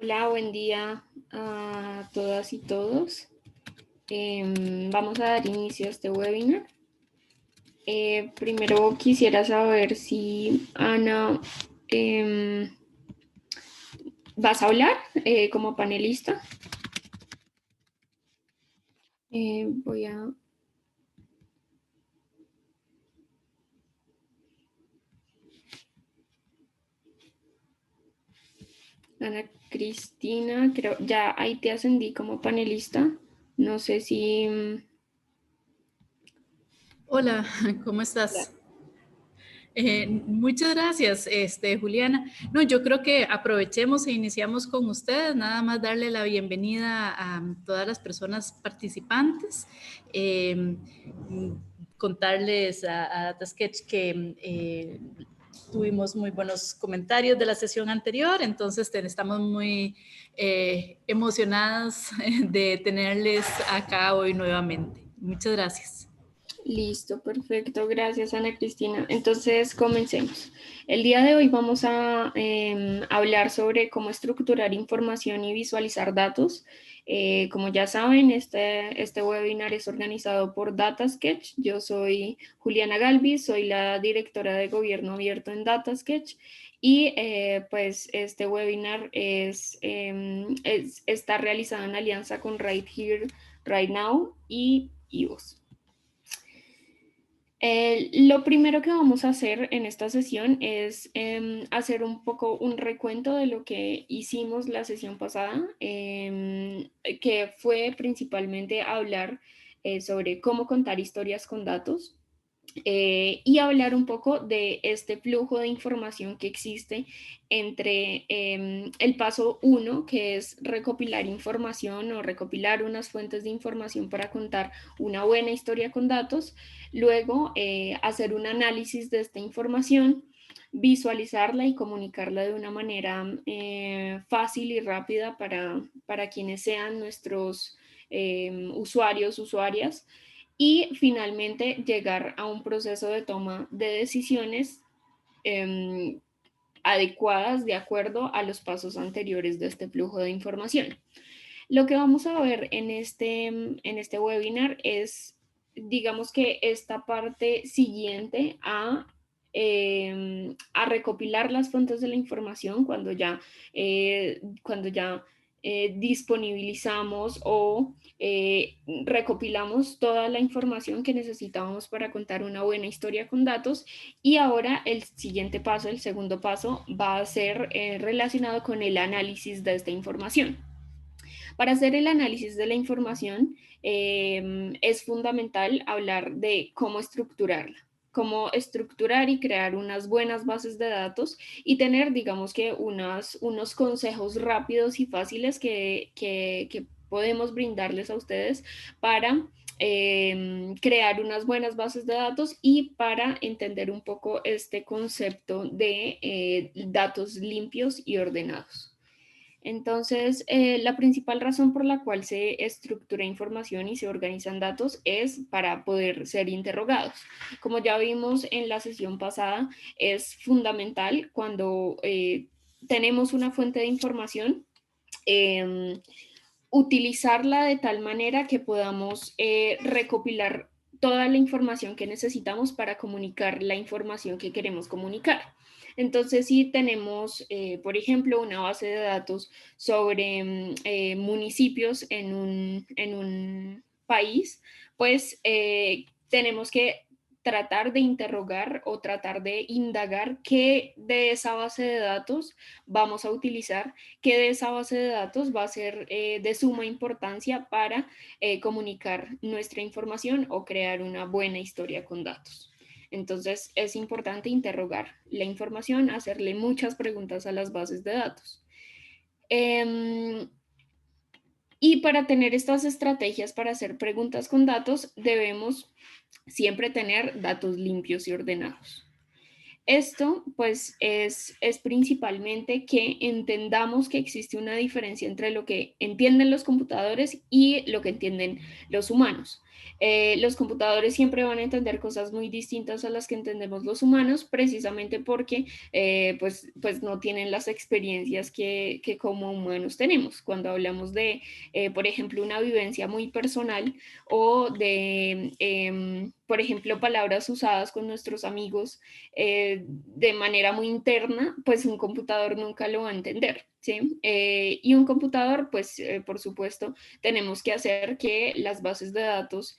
Hola, buen día a todas y todos. Vamos a dar inicio a este webinar. Primero quisiera saber si Ana, em, vas a hablar como panelista. Voy a... Ana Cristina, creo, ya ahí te ascendí como panelista. No sé si... Hola, ¿cómo estás? Muchas gracias, Juliana. No, yo creo que aprovechemos e iniciamos con ustedes, nada más darle la bienvenida a todas las personas participantes. Eh, Contarles a DataSketch que tuvimos muy buenos comentarios de la sesión anterior, entonces estamos muy emocionadas de tenerles acá hoy nuevamente. Muchas gracias. Listo, perfecto. Gracias, Ana Cristina. Entonces, comencemos. El día de hoy vamos a hablar sobre cómo estructurar información y visualizar datos. Como ya saben, este webinar es organizado por DataSketch. Yo soy Juliana Galvis, soy la directora de Gobierno Abierto en DataSketch. Y pues este webinar está realizado en alianza con Right Here, Right Now y IVOS. Lo primero que vamos a hacer en esta sesión es hacer un poco un recuento de lo que hicimos la sesión pasada, que fue principalmente hablar sobre cómo contar historias con datos. Y hablar un poco de este flujo de información que existe entre el paso 1, que es recopilar información o recopilar unas fuentes de información para contar una buena historia con datos, luego hacer un análisis de esta información, visualizarla y comunicarla de una manera fácil y rápida para quienes sean nuestros usuarios, usuarias, y finalmente llegar a un proceso de toma de decisiones eh, adecuadas de acuerdo a los pasos anteriores de este flujo de información. Lo que vamos a ver en este webinar es, digamos que esta parte siguiente a recopilar las fuentes de la información cuando ya disponibilizamos o recopilamos toda la información que necesitábamos para contar una buena historia con datos. Y ahora el siguiente paso, el segundo paso, va a ser relacionado con el análisis de esta información. Para hacer el análisis de la información es fundamental hablar de cómo estructurarla, cómo estructurar y crear unas buenas bases de datos y tener, digamos que, unos consejos rápidos y fáciles que podemos brindarles a ustedes para crear unas buenas bases de datos y para entender un poco este concepto de datos limpios y ordenados. Entonces, la principal razón por la cual se estructura información y se organizan datos es para poder ser interrogados. Como ya vimos en la sesión pasada, es fundamental cuando tenemos una fuente de información, eh, utilizarla de tal manera que podamos recopilar toda la información que necesitamos para comunicar la información que queremos comunicar. Entonces, si tenemos, por ejemplo, una base de datos sobre municipios en un país, pues tenemos que tratar de interrogar o tratar de indagar qué de esa base de datos vamos a utilizar, qué de esa base de datos va a ser de suma importancia para comunicar nuestra información o crear una buena historia con datos. Entonces es importante interrogar la información, hacerle muchas preguntas a las bases de datos. Y para tener estas estrategias para hacer preguntas con datos, debemos siempre tener datos limpios y ordenados. Esto pues es principalmente que entendamos que existe una diferencia entre lo que entienden los computadores y lo que entienden los humanos. Los computadores siempre van a entender cosas muy distintas a las que entendemos los humanos, precisamente porque pues no tienen las experiencias que como humanos tenemos. Cuando hablamos de, por ejemplo, una vivencia muy personal o de, por ejemplo, palabras usadas con nuestros amigos de manera muy interna, pues un computador nunca lo va a entender, ¿sí? Y un computador, pues por supuesto, tenemos que hacer que las bases de datos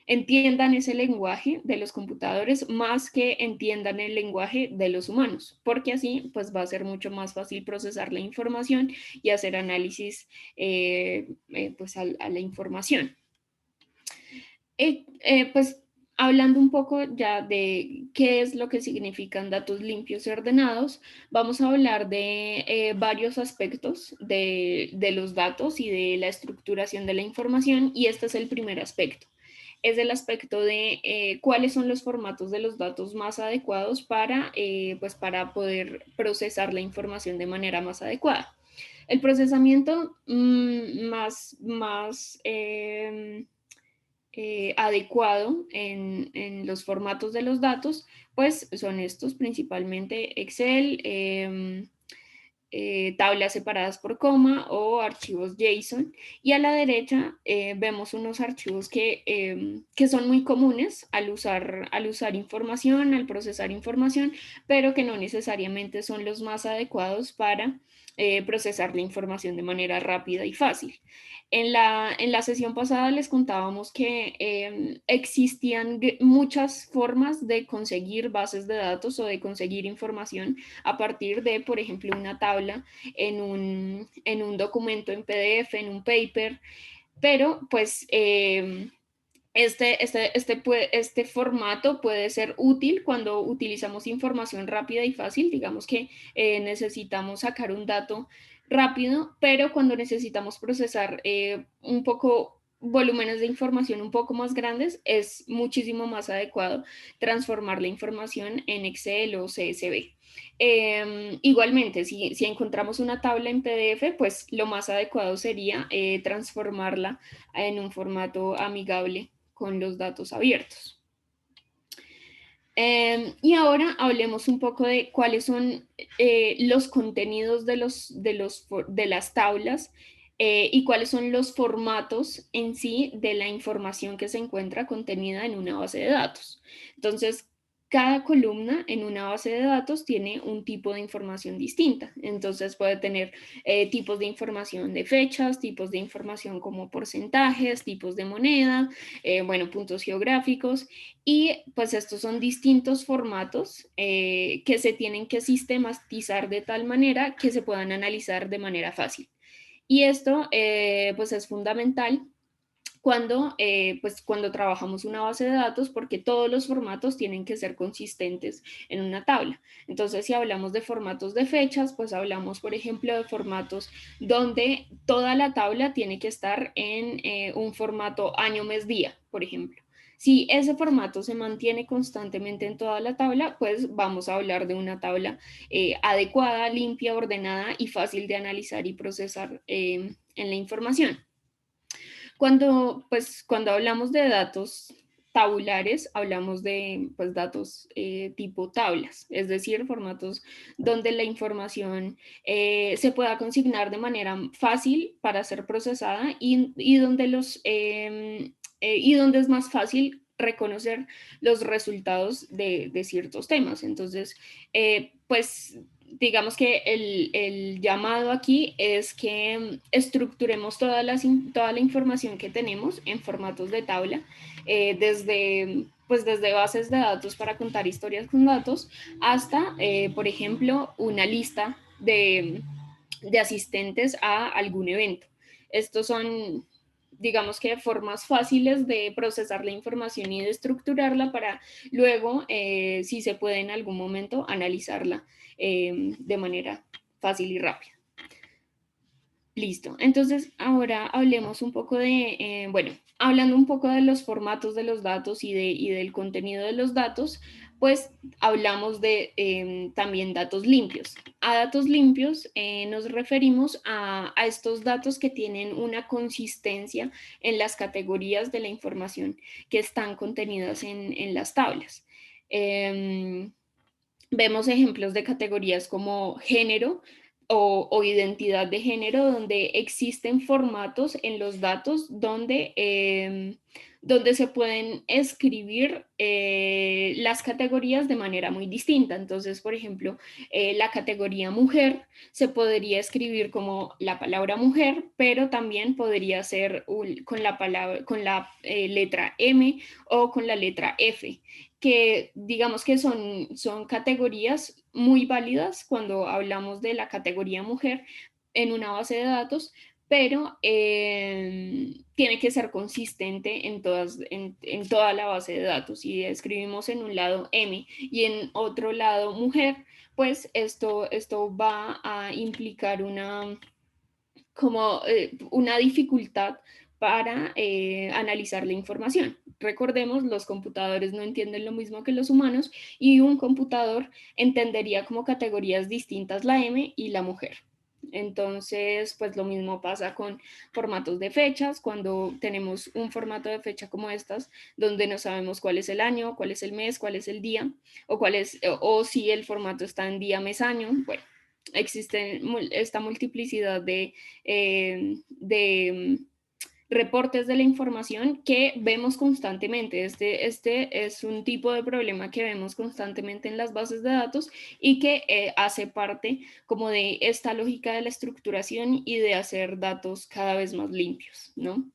entiendan ese lenguaje de los computadores más que entiendan el lenguaje de los humanos, porque así pues va a ser mucho más fácil procesar la información y hacer análisis pues a la información. Pues hablando un poco ya de qué es lo que significan datos limpios y ordenados, vamos a hablar de varios aspectos de los datos y de la estructuración de la información, y este es el primer aspecto. Es el aspecto de cuáles son los formatos de los datos más adecuados pues para poder procesar la información de manera más adecuada. El procesamiento adecuado en los formatos de los datos, pues son estos principalmente Excel, tablas separadas por coma o archivos JSON. Y a la derecha vemos unos archivos que son muy comunes al usar información, al procesar información, pero que no necesariamente son los más adecuados para procesar la información de manera rápida y fácil. En la sesión pasada les contábamos que existían muchas formas de conseguir bases de datos o de conseguir información a partir de, por ejemplo, una tabla en un documento en PDF, en un paper, pero pues este formato puede ser útil cuando utilizamos información rápida y fácil. Digamos que necesitamos sacar un dato rápido, pero cuando necesitamos procesar un poco volúmenes de información un poco más grandes, es muchísimo más adecuado transformar la información en Excel o CSV. Igualmente, si encontramos una tabla en PDF, pues lo más adecuado sería transformarla en un formato amigable con los datos abiertos. Y ahora hablemos un poco de cuáles son los contenidos de las tablas y cuáles son los formatos en sí de la información que se encuentra contenida en una base de datos. Entonces, cada columna en una base de datos tiene un tipo de información distinta. Entonces puede tener tipos de información de fechas, tipos de información como porcentajes, tipos de moneda, bueno, puntos geográficos. Y pues estos son distintos formatos que se tienen que sistematizar de tal manera que se puedan analizar de manera fácil. Y esto pues es fundamental cuando trabajamos una base de datos, porque todos los formatos tienen que ser consistentes en una tabla. Entonces, si hablamos de formatos de fechas, pues hablamos, por ejemplo, de formatos donde toda la tabla tiene que estar en un formato año, mes, día, por ejemplo. Si ese formato se mantiene constantemente en toda la tabla, pues vamos a hablar de una tabla adecuada, limpia, ordenada y fácil de analizar y procesar en la información. Cuando hablamos de datos tabulares, hablamos de pues, datos tipo tablas, es decir, formatos donde la información se pueda consignar de manera fácil para ser procesada y donde es más fácil reconocer los resultados de ciertos temas. Entonces, pues digamos que el llamado aquí es que estructuremos toda la información que tenemos en formatos de tabla, desde bases de datos para contar historias con datos hasta, por ejemplo, una lista de asistentes a algún evento. Estos son, digamos que, formas fáciles de procesar la información y de estructurarla para luego, si se puede en algún momento, analizarla de manera fácil y rápida. Listo. Entonces, ahora hablemos un poco hablando un poco de los formatos de los datos y del contenido de los datos, pues hablamos de también datos limpios. A datos limpios nos referimos a estos datos que tienen una consistencia en las categorías de la información que están contenidas en las tablas. Vemos ejemplos de categorías como género o identidad de género, donde existen formatos en los datos donde se pueden escribir las categorías de manera muy distinta. Entonces, por ejemplo, la categoría mujer se podría escribir como la palabra mujer, pero también podría ser con la palabra, con la letra M o con la letra F, que digamos que son categorías muy válidas cuando hablamos de la categoría mujer en una base de datos, pero tiene que ser consistente en toda la base de datos. Si escribimos en un lado M y en otro lado mujer, pues esto va a implicar una dificultad para analizar la información. Recordemos, los computadores no entienden lo mismo que los humanos y un computador entendería como categorías distintas la M y la mujer. Entonces, pues lo mismo pasa con formatos de fechas. Cuando tenemos un formato de fecha como estas, donde no sabemos cuál es el año, cuál es el mes, cuál es el día, o si el formato está en día, mes, año, bueno, existe esta multiplicidad de reportes de la información que vemos constantemente. Este es un tipo de problema que vemos constantemente en las bases de datos y que hace parte como de esta lógica de la estructuración y de hacer datos cada vez más limpios, ¿no?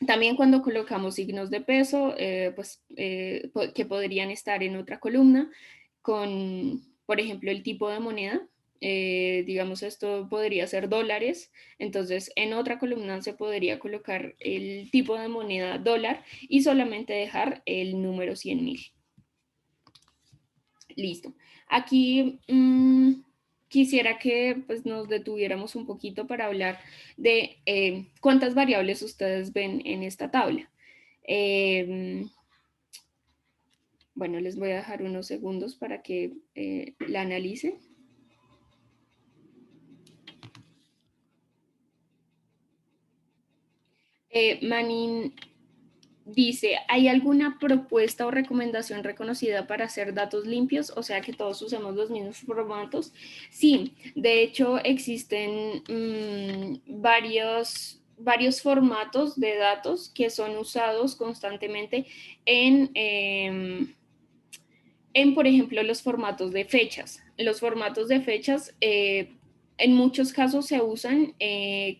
También cuando colocamos signos de peso, que podrían estar en otra columna con, por ejemplo, el tipo de moneda. Digamos, esto podría ser dólares. Entonces, en otra columna se podría colocar el tipo de moneda dólar y solamente dejar el número 100.000. Listo. Aquí quisiera que pues, nos detuviéramos un poquito para hablar de cuántas variables ustedes ven en esta tabla. Bueno, les voy a dejar unos segundos para que la analicen. Manin dice, ¿hay alguna propuesta o recomendación reconocida para hacer datos limpios? O sea, que todos usemos los mismos formatos. Sí, de hecho existen varios formatos de datos que son usados constantemente en, por ejemplo, los formatos de fechas. Los formatos de fechas en muchos casos se usan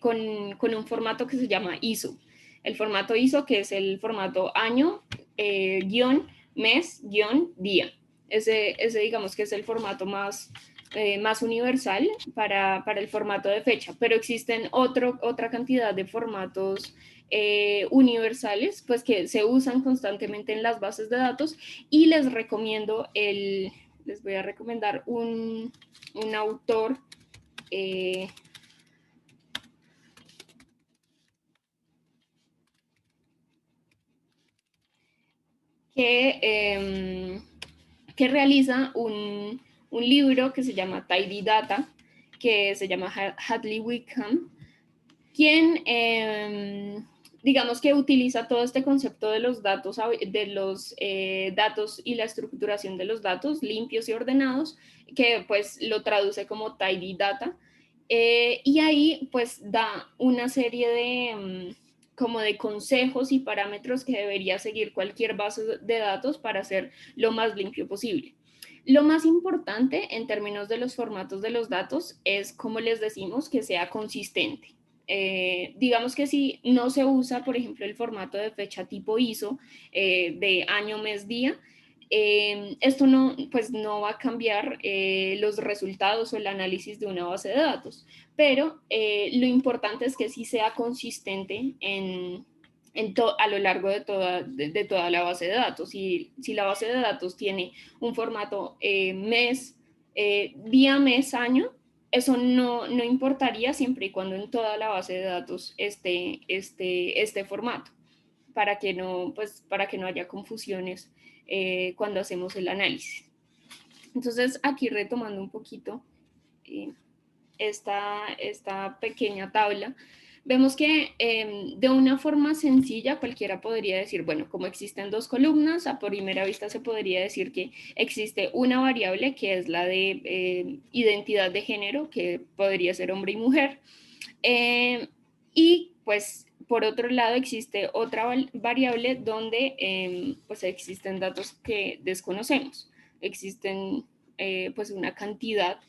con un formato que se llama ISO. El formato ISO, que es el formato año, guión, mes, guión, día. Ese digamos que es el formato más universal para el formato de fecha, pero existen otra cantidad de formatos universales, pues que se usan constantemente en las bases de datos y les voy a recomendar un autor que, que realiza un libro que se llama Tidy Data, que se llama Hadley Wickham, quien digamos que utiliza todo este concepto de los datos y la estructuración de los datos limpios y ordenados, que pues lo traduce como tidy data, y ahí pues da una serie como de consejos y parámetros que debería seguir cualquier base de datos para ser lo más limpio posible. Lo más importante en términos de los formatos de los datos es, como les decimos, que sea consistente. Digamos que si no se usa, por ejemplo, el formato de fecha tipo ISO de año, mes, día, esto pues no va a cambiar los resultados o el análisis de una base de datos, pero lo importante es que sí sea consistente a lo largo de toda la base de datos. Si la base de datos tiene un formato mes, día, mes, año, eso no importaría siempre y cuando en toda la base de datos esté este formato, para que no haya confusiones cuando hacemos el análisis. Entonces, aquí retomando un poquito esta pequeña tabla, vemos que de una forma sencilla cualquiera podría decir, bueno, como existen dos columnas, a primera vista se podría decir que existe una variable que es la de identidad de género, que podría ser hombre y mujer, y pues por otro lado existe otra variable donde pues existen datos que desconocemos, existen pues una cantidad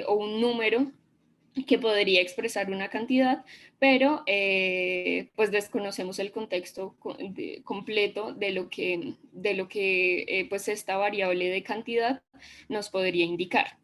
o un número que podría expresar una cantidad, pero pues desconocemos el contexto completo de lo que pues esta variable de cantidad nos podría indicar.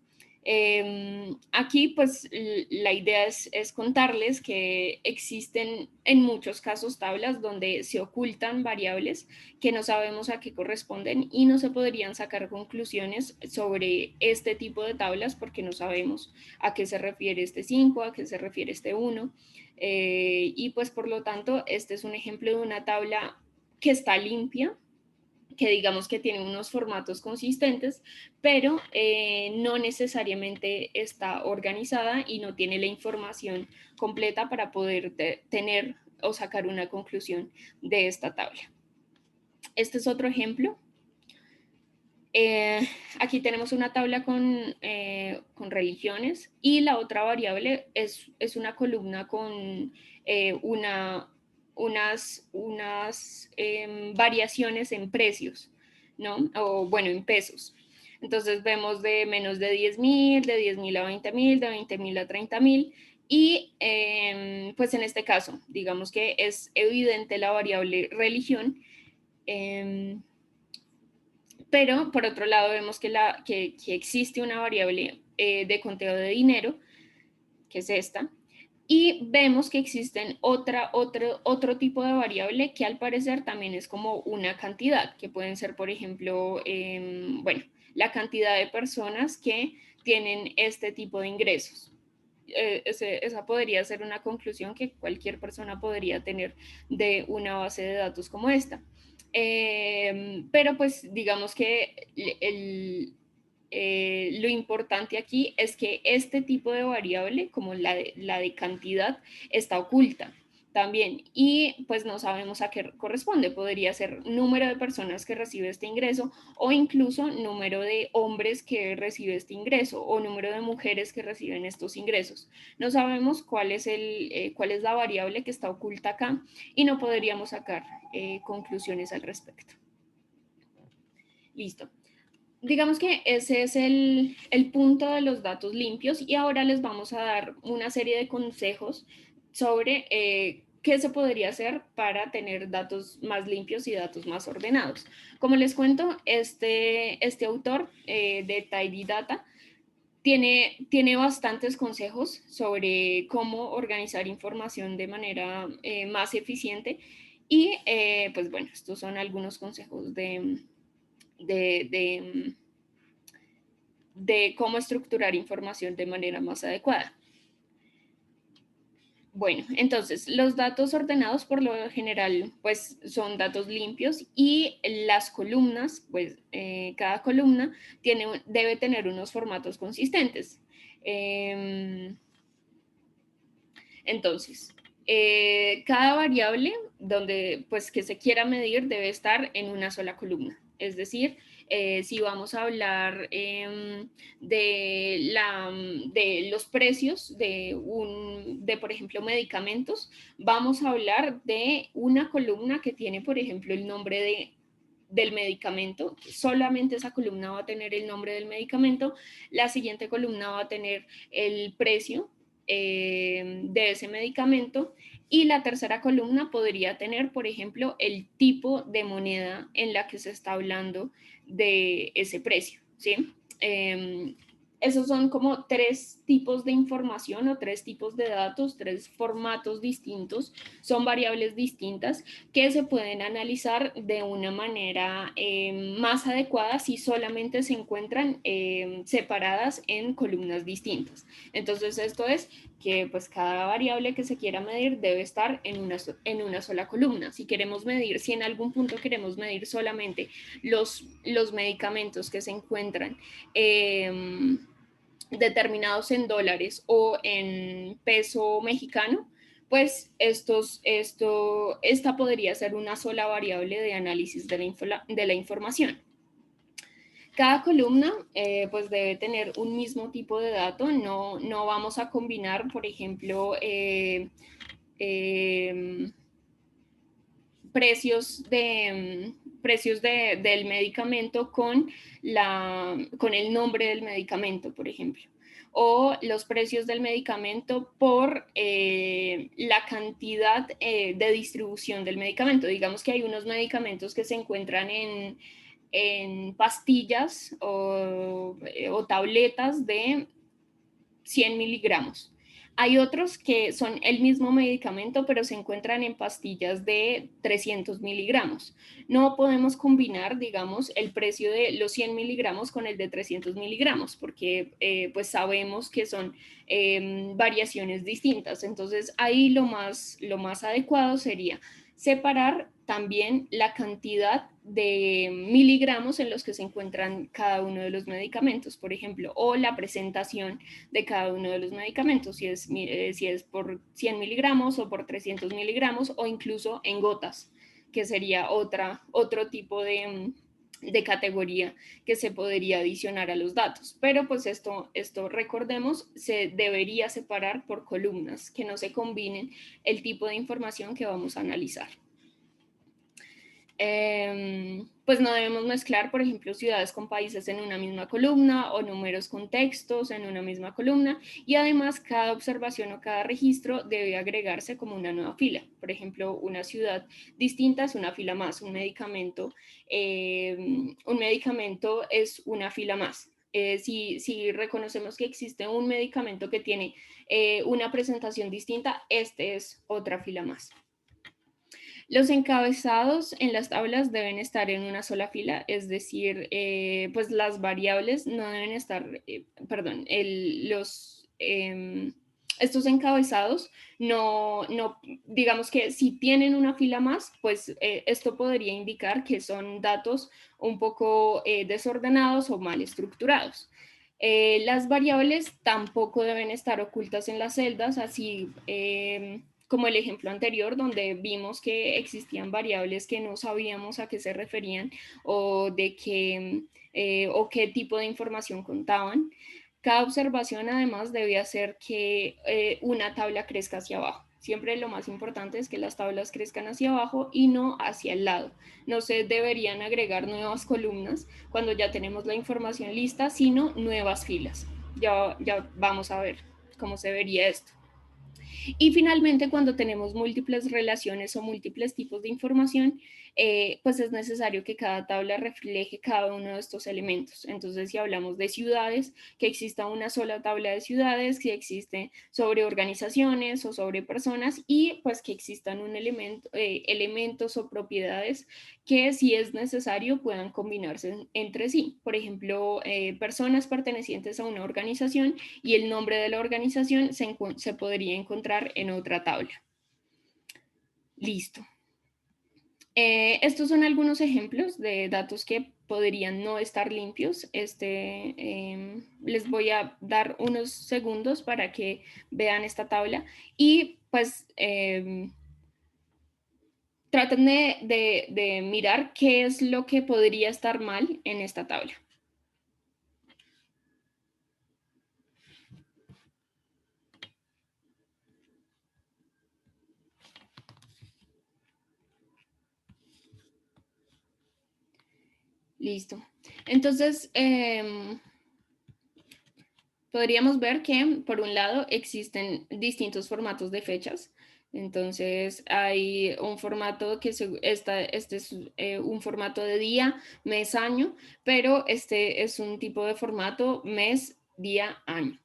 Aquí pues la idea es contarles que existen en muchos casos tablas donde se ocultan variables que no sabemos a qué corresponden y no se podrían sacar conclusiones sobre este tipo de tablas porque no sabemos a qué se refiere este 5, a qué se refiere este 1, y pues por lo tanto este es un ejemplo de una tabla que está limpia, que digamos que tiene unos formatos consistentes, pero no necesariamente está organizada y no tiene la información completa para poder tener o sacar una conclusión de esta tabla. Este es otro ejemplo. Aquí tenemos una tabla con religiones y la otra variable es una columna con unas variaciones en precios, ¿no? O bueno, en pesos. Entonces vemos de menos de 10.000, de 10.000 a 20.000, de 20.000 a 30.000 y pues en este caso, digamos que es evidente la variable religión. Pero por otro lado vemos que existe una variable de conteo de dinero, que es esta, y vemos que existen otro tipo de variable que al parecer también es como una cantidad, que pueden ser, por ejemplo, bueno, la cantidad de personas que tienen este tipo de ingresos. Esa podría ser una conclusión que cualquier persona podría tener de una base de datos como esta. Pero pues digamos que lo importante aquí es que este tipo de variable, como la de cantidad, está oculta también y pues no sabemos a qué corresponde. Podría ser número de personas que recibe este ingreso o incluso número de hombres que recibe este ingreso o número de mujeres que reciben estos ingresos. No sabemos cuál es la variable que está oculta acá y no podríamos sacar conclusiones al respecto. Listo. Digamos que ese es el punto de los datos limpios y ahora les vamos a dar una serie de consejos sobre qué se podría hacer para tener datos más limpios y datos más ordenados. Como les cuento, este autor de Tidy Data tiene bastantes consejos sobre cómo organizar información de manera más eficiente y pues bueno, estos son algunos consejos de cómo estructurar información de manera más adecuada. Bueno, entonces los datos ordenados por lo general pues son datos limpios y las columnas, pues cada columna debe tener unos formatos consistentes. Entonces, cada variable pues, que se quiera medir debe estar en una sola columna. Es decir, si vamos a hablar de los precios por ejemplo, medicamentos, vamos a hablar de una columna que tiene, por ejemplo, el nombre del medicamento. Solamente esa columna va a tener el nombre del medicamento. La siguiente columna va a tener el precio de ese medicamento y la tercera columna podría tener, por ejemplo, el tipo de moneda en la que se está hablando de ese precio, ¿sí? Esos son como tres tipos de información o tres tipos de datos, tres formatos distintos, son variables distintas que se pueden analizar de una manera más adecuada si solamente se encuentran separadas en columnas distintas. Entonces esto es que pues cada variable que se quiera medir debe estar en una sola columna. Si queremos medir, si en algún punto queremos medir solamente los medicamentos que se encuentran determinados en dólares o en peso mexicano, pues esta podría ser una sola variable de análisis de la información. Cada columna pues debe tener un mismo tipo de dato, no vamos a combinar, por ejemplo, precios del medicamento con el nombre del medicamento, por ejemplo, o los precios del medicamento por la cantidad de distribución del medicamento. Digamos que hay unos medicamentos que se encuentran en pastillas o tabletas de 100 miligramos. Hay otros que son el mismo medicamento, pero se encuentran en pastillas de 300 miligramos. No podemos combinar, digamos, el precio de los 100 miligramos con el de 300 miligramos, porque pues sabemos que son variaciones distintas. Entonces, ahí lo más adecuado sería separar también la cantidad de miligramos en los que se encuentran cada uno de los medicamentos, por ejemplo, o la presentación de cada uno de los medicamentos, si es por 100 miligramos o por 300 miligramos o incluso en gotas, que sería otro tipo de categoría que se podría adicionar a los datos. Pero pues esto recordemos, se debería separar por columnas, que no se combinen el tipo de información que vamos a analizar. Pues no debemos mezclar, por ejemplo, ciudades con países en una misma columna o números con textos en una misma columna, y además cada observación o cada registro debe agregarse como una nueva fila. Por ejemplo, una ciudad distinta es una fila más, un medicamento es una fila más. Si reconocemos que existe un medicamento que tiene una presentación distinta, este es otra fila más. Los encabezados en las tablas deben estar en una sola fila, es decir, pues las variables no deben estar, perdón, estos encabezados digamos que si tienen una fila más, pues esto podría indicar que son datos un poco desordenados o mal estructurados. Las variables tampoco deben estar ocultas en las celdas, así como el ejemplo anterior, donde vimos que existían variables que no sabíamos a qué se referían o o qué tipo de información contaban. Cada observación además debe hacer que una tabla crezca hacia abajo. Siempre lo más importante es que las tablas crezcan hacia abajo y no hacia el lado. No se deberían agregar nuevas columnas cuando ya tenemos la información lista, sino nuevas filas. Ya vamos a ver cómo se vería esto. Y finalmente, cuando tenemos múltiples relaciones o múltiples tipos de información, pues es necesario que cada tabla refleje cada uno de estos elementos. Entonces, si hablamos de ciudades, que exista una sola tabla de ciudades, que existe sobre organizaciones o sobre personas, y pues que existan elementos o propiedades que, si es necesario, puedan combinarse entre sí. Por ejemplo, personas pertenecientes a una organización y el nombre de la organización se podría encontrar en otra tabla. Listo. Estos son algunos ejemplos de datos que podrían no estar limpios. Les voy a dar unos segundos para que vean esta tabla y pues traten de mirar qué es lo que podría estar mal en esta tabla. Listo. Entonces, podríamos ver que, por un lado, existen distintos formatos de fechas. Entonces, hay un formato este es un formato de día, mes, año, pero este es un tipo de formato mes, día, año.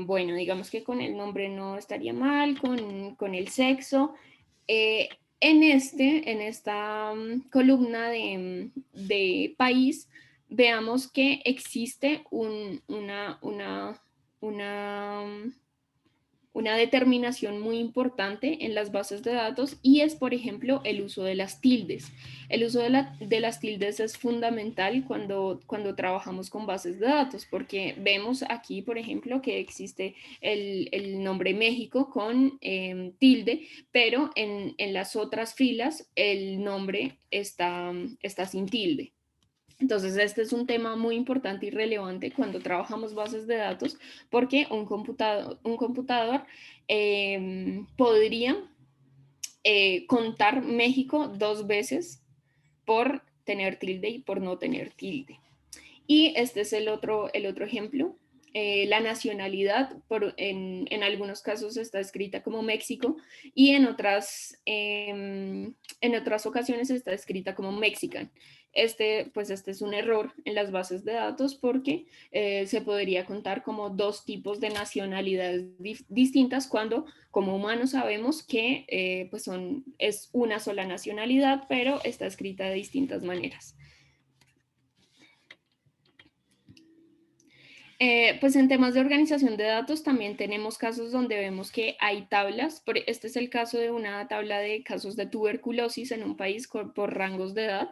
Bueno, digamos que con el nombre no estaría mal, con el sexo. En esta columna de país, veamos que existe una determinación muy importante en las bases de datos, y es, por ejemplo, el uso de las tildes. El uso de las tildes es fundamental cuando trabajamos con bases de datos, porque vemos aquí, por ejemplo, que existe el nombre México con tilde, pero en las otras filas el nombre está sin tilde. Entonces, este es un tema muy importante y relevante cuando trabajamos bases de datos, porque un computador podría contar México dos veces por tener tilde y por no tener tilde. Y este es el otro ejemplo. La nacionalidad en algunos casos está escrita como México, y en otras ocasiones está escrita como Mexican. Pues este es un error en las bases de datos, porque se podría contar como dos tipos de nacionalidades distintas, cuando como humanos sabemos que pues es una sola nacionalidad, pero está escrita de distintas maneras. Pues en temas de organización de datos también tenemos casos donde vemos que hay tablas. Este es el caso de una tabla de casos de tuberculosis en un país por rangos de edad.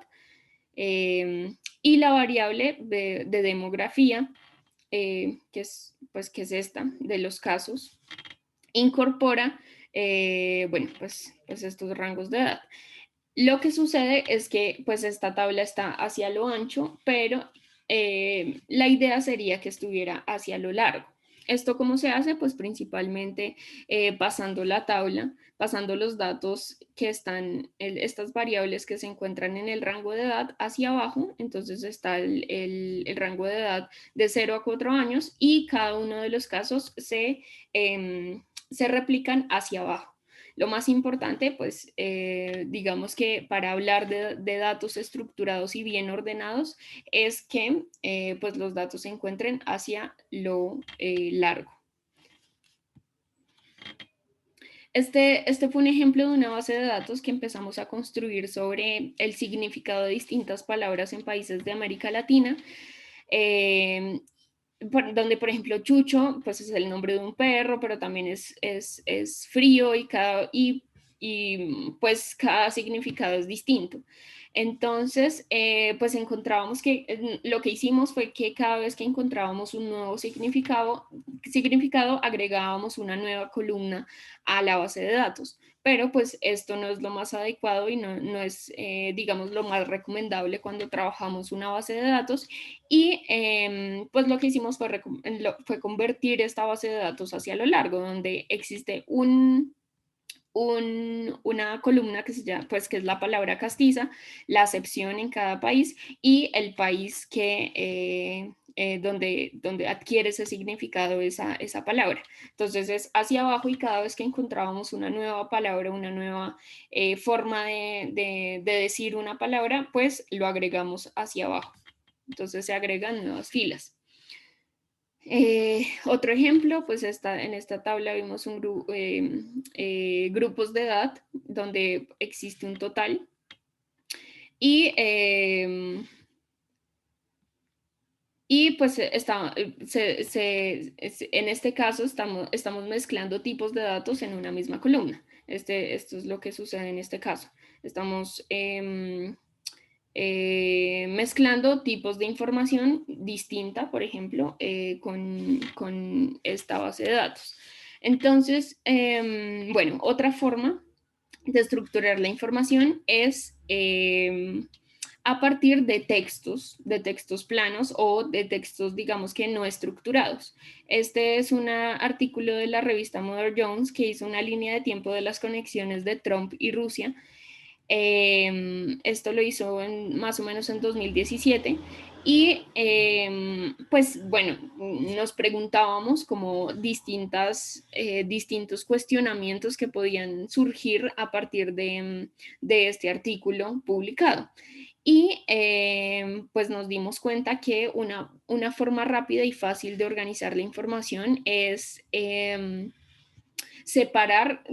Y la variable de demografía, que es esta de los casos, incorpora pues estos rangos de edad. Lo que sucede es que pues esta tabla está hacia lo ancho, pero la idea sería que estuviera hacia lo largo. ¿Esto cómo se hace? Pues principalmente pasando la tabla, pasando los datos que están, estas variables que se encuentran en el rango de edad hacia abajo. Entonces está el rango de edad de 0 a 4 años, y cada uno de los casos se replican hacia abajo. Lo más importante, pues digamos que para hablar de datos estructurados y bien ordenados, es que pues los datos se encuentren hacia lo largo. Este fue un ejemplo de una base de datos que empezamos a construir sobre el significado de distintas palabras en países de América Latina. Donde, por ejemplo, Chucho, pues es el nombre de un perro, pero también es frío, y pues cada significado es distinto. Entonces, pues encontrábamos que lo que hicimos fue que cada vez que encontrábamos un nuevo significado, agregábamos una nueva columna a la base de datos. Pero pues esto no es lo más adecuado y no es, digamos, lo más recomendable cuando trabajamos una base de datos. Y pues lo que hicimos fue convertir esta base de datos hacia lo largo, donde existe una columna que se llama, pues que es la palabra castiza, la acepción en cada país y el país donde adquiere ese significado esa palabra. Entonces es hacia abajo, y cada vez que encontrábamos una nueva palabra, una nueva forma de decir una palabra, pues lo agregamos hacia abajo. Entonces se agregan nuevas filas. Otro ejemplo, pues en esta tabla vimos grupos de edad donde existe un total, y pues en este caso estamos mezclando tipos de datos en una misma columna. Esto es lo que sucede en este caso. Estamos mezclando tipos de información distinta, por ejemplo, con esta base de datos. Entonces, bueno, otra forma de estructurar la información es a partir de textos planos o de textos, digamos que no estructurados. Este es un artículo de la revista Mother Jones que hizo una línea de tiempo de las conexiones de Trump y Rusia. Esto lo hizo más o menos en 2017, y pues bueno, nos preguntábamos como distintos cuestionamientos que podían surgir a partir de este artículo publicado. Y pues nos dimos cuenta que una forma rápida y fácil de organizar la información es separar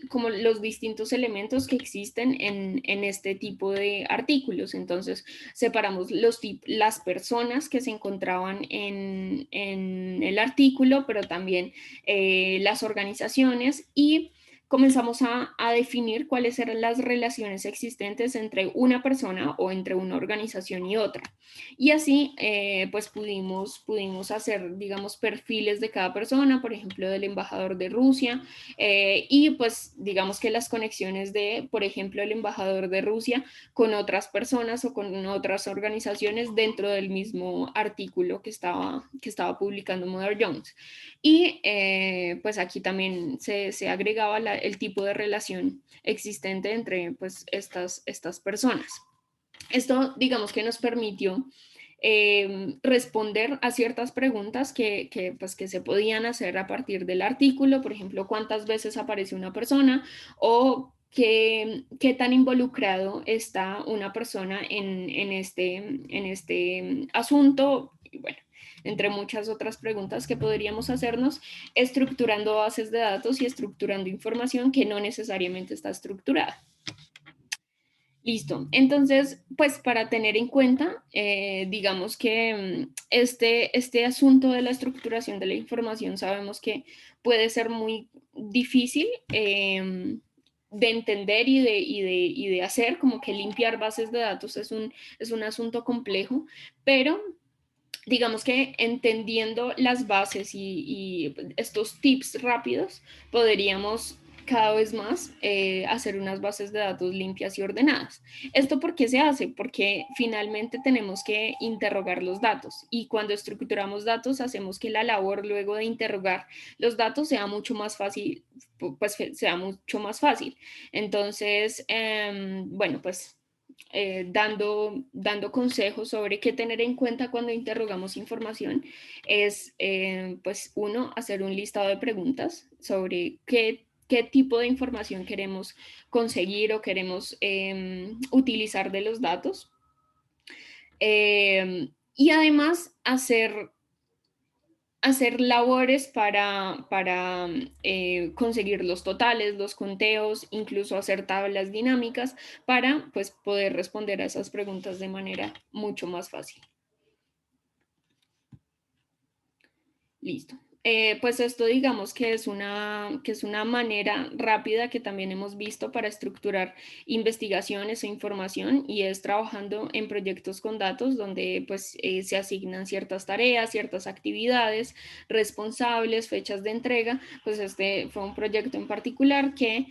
como los distintos elementos que existen en este tipo de artículos. Entonces, separamos las personas que se encontraban en el artículo, pero también las organizaciones, y comenzamos a definir cuáles eran las relaciones existentes entre una persona o entre una organización y otra. Y así, pues pudimos hacer, digamos, perfiles de cada persona, por ejemplo, del embajador de Rusia, y pues digamos que las conexiones de, por ejemplo, el embajador de Rusia con otras personas o con otras organizaciones dentro del mismo artículo que estaba publicando Mother Jones. Y pues aquí también se agregaba el tipo de relación existente entre pues estas personas. Esto, digamos que nos permitió responder a ciertas preguntas pues, que se podían hacer a partir del artículo, por ejemplo, cuántas veces aparece una persona o qué tan involucrado está una persona en este asunto. Y bueno, entre muchas otras preguntas que podríamos hacernos, estructurando bases de datos y estructurando información que no necesariamente está estructurada. Listo. Entonces, pues para tener en cuenta, digamos que este asunto de la estructuración de la información sabemos que puede ser muy difícil de entender y de hacer, como que limpiar bases de datos es un asunto complejo, pero digamos que entendiendo las bases y estos tips rápidos, podríamos cada vez más hacer unas bases de datos limpias y ordenadas. ¿Esto por qué se hace? Porque finalmente tenemos que interrogar los datos, y cuando estructuramos datos hacemos que la labor luego de interrogar los datos sea mucho más fácil, pues sea mucho más fácil. Entonces, bueno, pues dando consejos sobre qué tener en cuenta cuando interrogamos información, es, pues, uno, hacer un listado de preguntas sobre qué tipo de información queremos conseguir o queremos utilizar de los datos. Y además hacer labores para conseguir los totales, los conteos, incluso hacer tablas dinámicas para pues, poder responder a esas preguntas de manera mucho más fácil. Listo. Pues esto digamos que es una manera rápida que también hemos visto para estructurar investigaciones e información, y es trabajando en proyectos con datos donde pues se asignan ciertas tareas, ciertas actividades, responsables, fechas de entrega. Pues este fue un proyecto en particular que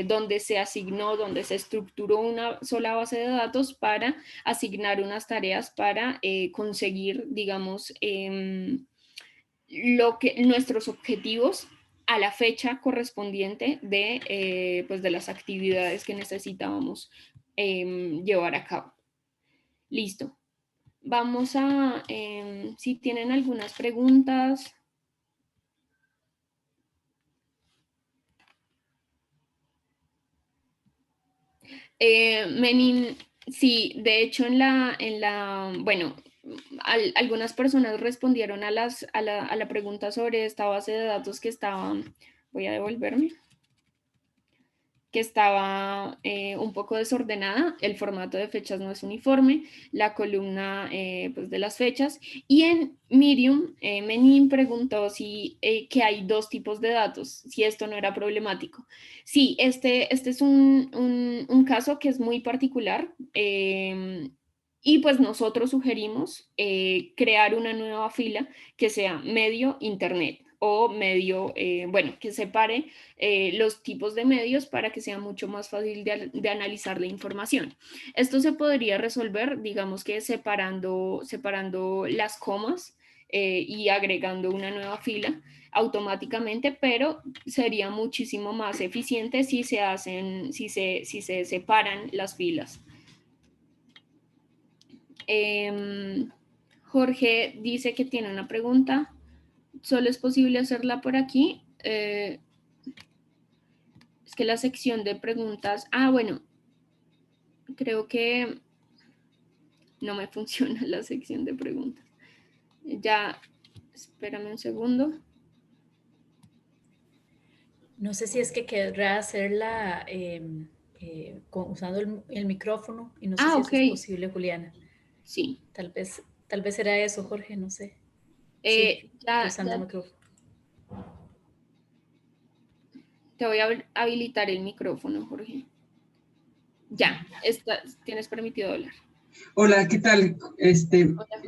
donde se asignó, donde se estructuró una sola base de datos para asignar unas tareas para conseguir, digamos, nuestros objetivos a la fecha correspondiente pues de las actividades que necesitábamos llevar a cabo. Listo. Vamos a, si tienen algunas preguntas. Menin, sí, de hecho bueno, algunas personas respondieron a la pregunta sobre esta base de datos que estaba, voy a devolverme, que estaba un poco desordenada, el formato de fechas no es uniforme, la columna pues de las fechas, y en Medium, Menin preguntó que hay dos tipos de datos, si esto no era problemático. Sí, este es un caso que es muy particular, y pues nosotros sugerimos crear una nueva fila que sea medio internet o medio, bueno, que separe los tipos de medios para que sea mucho más fácil de analizar la información. Esto se podría resolver, digamos que separando las comas y agregando una nueva fila automáticamente, pero sería muchísimo más eficiente si si se separan las filas. Jorge dice que tiene una pregunta. ¿Solo es posible hacerla por aquí? Es que la sección de preguntas, bueno, creo que no me funciona la sección de preguntas. Ya, espérame un segundo. No sé si es que querrá hacerla usando el micrófono y no sé si Ok. eso es posible, Juliana. Sí. Tal vez será eso, Jorge, no sé. Sí, usando el Ya micrófono. te voy a habilitar el micrófono, Jorge. Ya, tienes permitido hablar. Hola, ¿qué tal?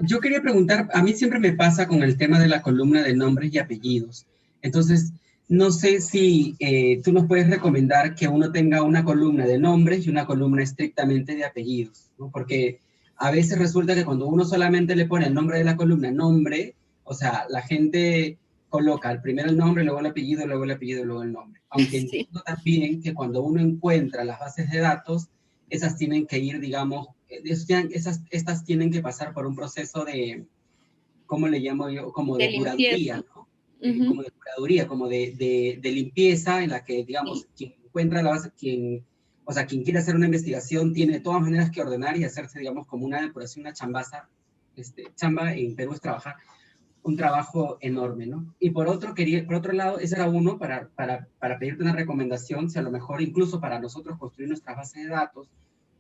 Yo quería preguntar, a mí siempre me pasa con el tema de la columna de nombres y apellidos. Entonces, no sé si tú nos puedes recomendar que uno tenga una columna de nombres y una columna estrictamente de apellidos, ¿no? Porque a veces resulta que cuando uno solamente le pone el nombre de la columna, nombre, o sea, la gente coloca primero el nombre, luego el apellido, luego el apellido, luego el nombre. Aunque Sí. entiendo también que cuando uno encuentra las bases de datos, esas tienen que ir, digamos, estas tienen que pasar por un proceso de, ¿cómo le llamo yo? Como De de limpieza. curaduría, ¿no? Como Uh-huh. de curaduría, como de limpieza, en la que, Sí. digamos, quien encuentra la base, o sea, quien quiere hacer una investigación tiene de todas maneras que ordenar y hacerse, digamos, como una depuración, una chambaza. Chamba en Perú es trabajar, un trabajo enorme, ¿no? Y por otro lado, ese era uno para pedirte una recomendación, si a lo mejor incluso para nosotros construir nuestras bases de datos,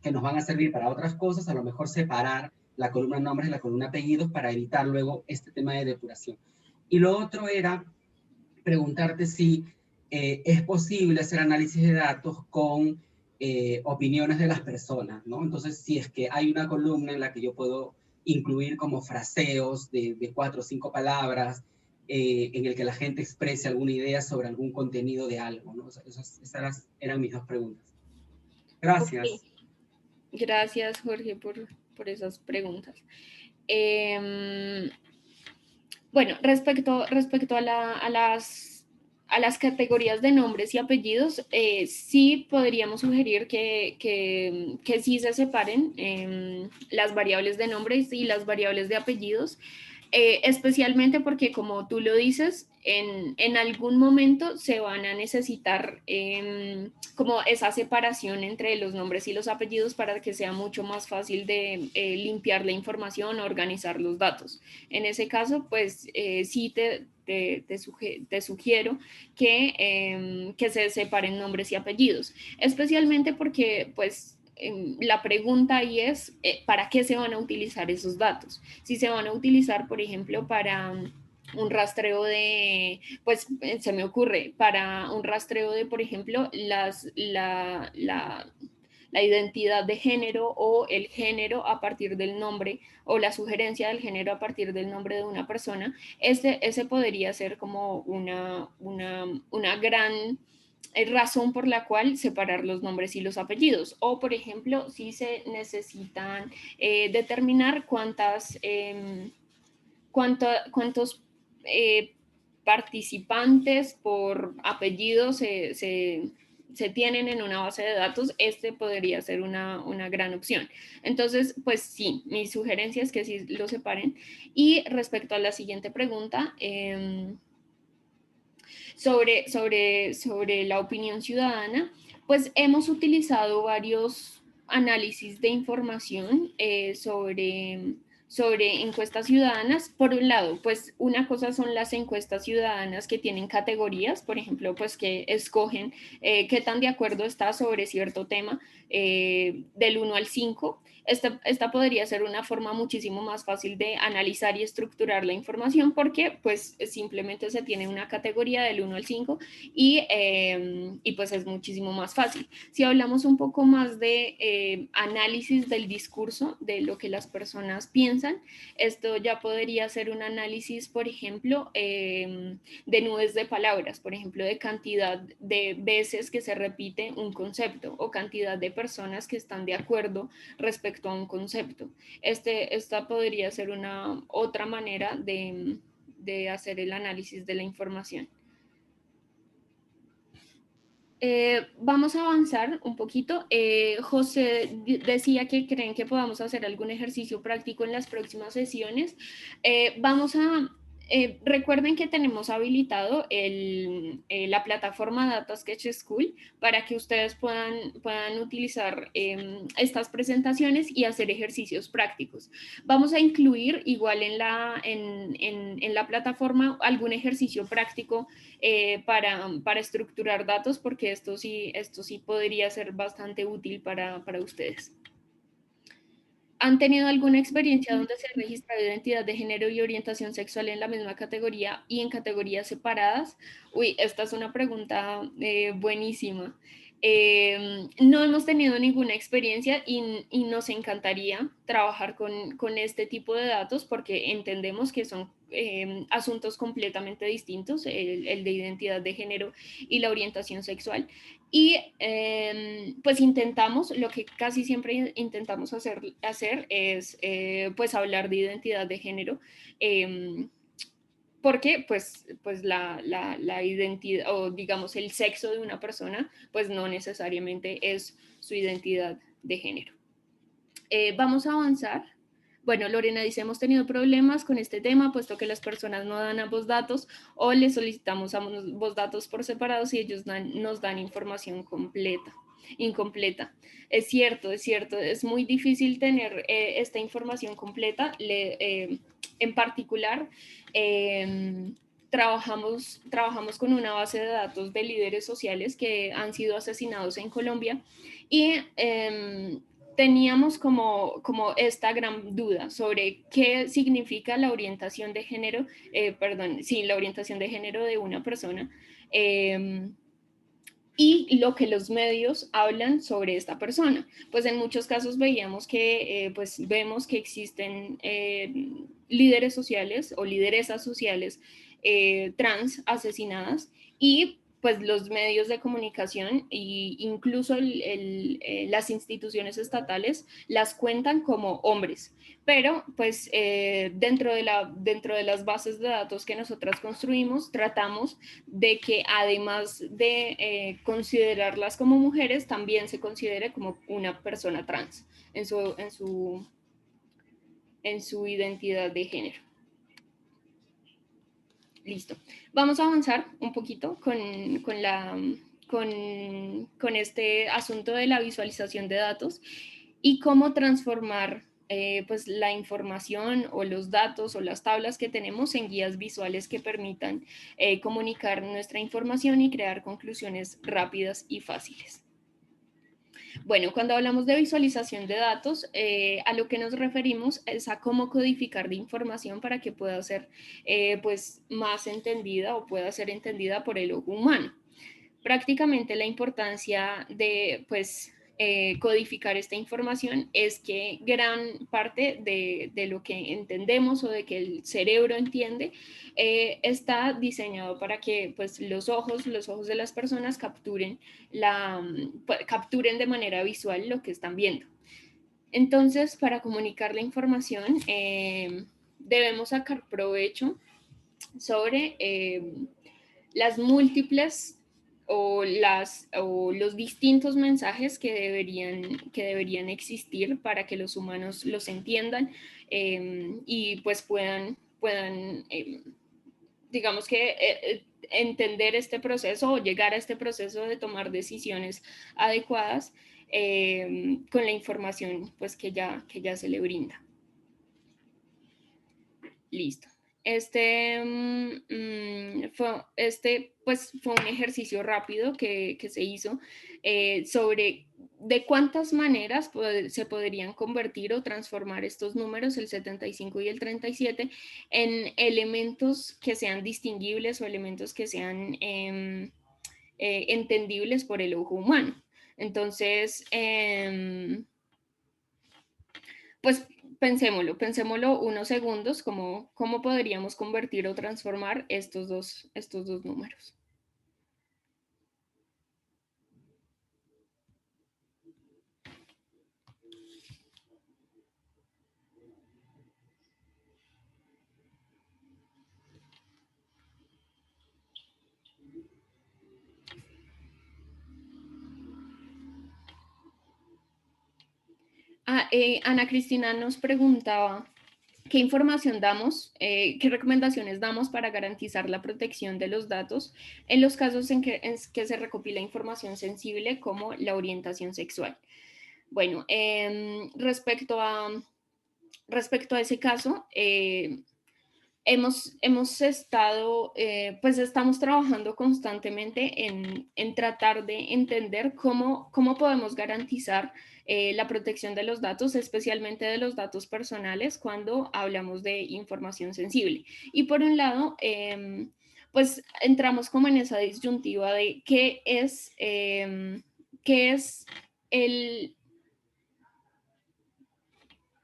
que nos van a servir para otras cosas, a lo mejor separar la columna nombres y la columna apellidos para evitar luego este tema de depuración. Y lo otro era preguntarte si es posible hacer análisis de datos con opiniones de las personas, ¿no? Entonces, si es que hay una columna en la que yo puedo incluir como fraseos de 4 o 5 palabras, en el que la gente exprese alguna idea sobre algún contenido de algo, ¿no? O sea, esas eran mis dos preguntas. Ok. Gracias. Gracias, Jorge, por esas preguntas. Eh, bueno, respecto a las categorías de nombres y apellidos, sí podríamos sugerir que sí se separen las variables de nombres y las variables de apellidos, especialmente porque, como tú lo dices, en algún momento se van a necesitar como esa separación entre los nombres y los apellidos para que sea mucho más fácil de limpiar la información o organizar los datos. En ese caso, pues sí te sugiero que se separen nombres y apellidos, especialmente porque pues la pregunta ahí es, ¿para qué se van a utilizar esos datos? Si se van a utilizar, por ejemplo, para un rastreo de, pues se me ocurre, para un rastreo de, por ejemplo, la identidad de género o el género a partir del nombre o la sugerencia del género a partir del nombre de una persona, ese podría ser como una gran razón por la cual separar los nombres y los apellidos. O, por ejemplo, si se necesitan determinar cuántos participantes por apellido se tienen en una base de datos, este podría ser una gran opción. Entonces, pues sí, mi sugerencia es que sí lo separen. Y respecto a la siguiente pregunta, sobre la opinión ciudadana, pues hemos utilizado varios análisis de información sobre encuestas ciudadanas. Por un lado, pues una cosa son las encuestas ciudadanas que tienen categorías, por ejemplo, pues que escogen qué tan de acuerdo está sobre cierto tema del 1 al 5. Esta podría ser una forma muchísimo más fácil de analizar y estructurar la información porque pues simplemente se tiene una categoría del 1 al 5 y pues es muchísimo más fácil. Si hablamos un poco más de análisis del discurso, de lo que las personas piensan, esto ya podría ser un análisis, por ejemplo, de nubes de palabras, por ejemplo, de cantidad de veces que se repite un concepto o cantidad de personas que están de acuerdo respecto a un concepto. Esta podría ser una otra manera de hacer el análisis de la información. Vamos a avanzar un poquito. José decía que creen que podamos hacer algún ejercicio práctico en las próximas sesiones. Vamos a Recuerden que tenemos habilitado la plataforma Data Sketch School para que ustedes puedan utilizar estas presentaciones y hacer ejercicios prácticos. Vamos a incluir igual en la plataforma algún ejercicio práctico para estructurar datos, porque esto sí podría ser bastante útil para ustedes. ¿Han tenido alguna experiencia donde se ha registrado identidad de género y orientación sexual en la misma categoría y en categorías separadas? Uy, esta es una pregunta buenísima. No hemos tenido ninguna experiencia y nos encantaría trabajar con este tipo de datos porque entendemos que son asuntos completamente distintos, el de identidad de género y la orientación sexual. Y pues intentamos, lo que casi siempre intentamos hacer es pues hablar de identidad de género, porque pues la identidad o digamos el sexo de una persona pues no necesariamente es su identidad de género. Vamos a avanzar. Bueno, Lorena dice, hemos tenido problemas con este tema, puesto que las personas no dan ambos datos o les solicitamos ambos datos por separados y ellos nos dan información incompleta. Es cierto, es muy difícil tener esta información completa. En particular, trabajamos con una base de datos de líderes sociales que han sido asesinados en Colombia y teníamos como esta gran duda sobre qué significa la orientación de género, la orientación de género de una persona y lo que los medios hablan sobre esta persona. Pues en muchos casos veíamos que, vemos que existen líderes sociales o lideresas sociales trans asesinadas y pues los medios de comunicación e incluso las instituciones estatales las cuentan como hombres, pero pues dentro de las bases de datos que nosotras construimos tratamos de que además de considerarlas como mujeres, también se considere como una persona trans en su identidad de género. Listo. Vamos a avanzar un poquito con este asunto de la visualización de datos y cómo transformar pues la información o los datos o las tablas que tenemos en guías visuales que permitan comunicar nuestra información y crear conclusiones rápidas y fáciles. Bueno, cuando hablamos de visualización de datos, a lo que nos referimos es a cómo codificar la información para que pueda ser pues, más entendida o pueda ser entendida por el ojo humano. Prácticamente la importancia de pues, codificar esta información es que gran parte de lo que entendemos o de que el cerebro entiende está diseñado para que pues, los ojos de las personas capturen de manera visual lo que están viendo. Entonces, para comunicar la información, debemos sacar provecho sobre las múltiples o los distintos mensajes que deberían existir para que los humanos los entiendan y pues puedan digamos que entender este proceso o llegar a este proceso de tomar decisiones adecuadas con la información pues que ya se le brinda. Listo. Este fue un ejercicio rápido que se hizo sobre de cuántas maneras se podrían convertir o transformar estos números, el 75 y el 37, en elementos que sean distinguibles o elementos que sean entendibles por el ojo humano. Entonces, pues pensémoslo unos segundos, cómo podríamos convertir o transformar estos dos números. Ana Cristina nos preguntaba ¿Qué información damos? ¿Qué recomendaciones damos para garantizar la protección de los datos en los casos en que se recopila información sensible como la orientación sexual? Bueno, respecto a ese caso, hemos estado, pues estamos trabajando constantemente en tratar de entender cómo podemos garantizar la protección de los datos, especialmente de los datos personales, cuando hablamos de información sensible. Y por un lado, pues entramos como en esa disyuntiva de qué es el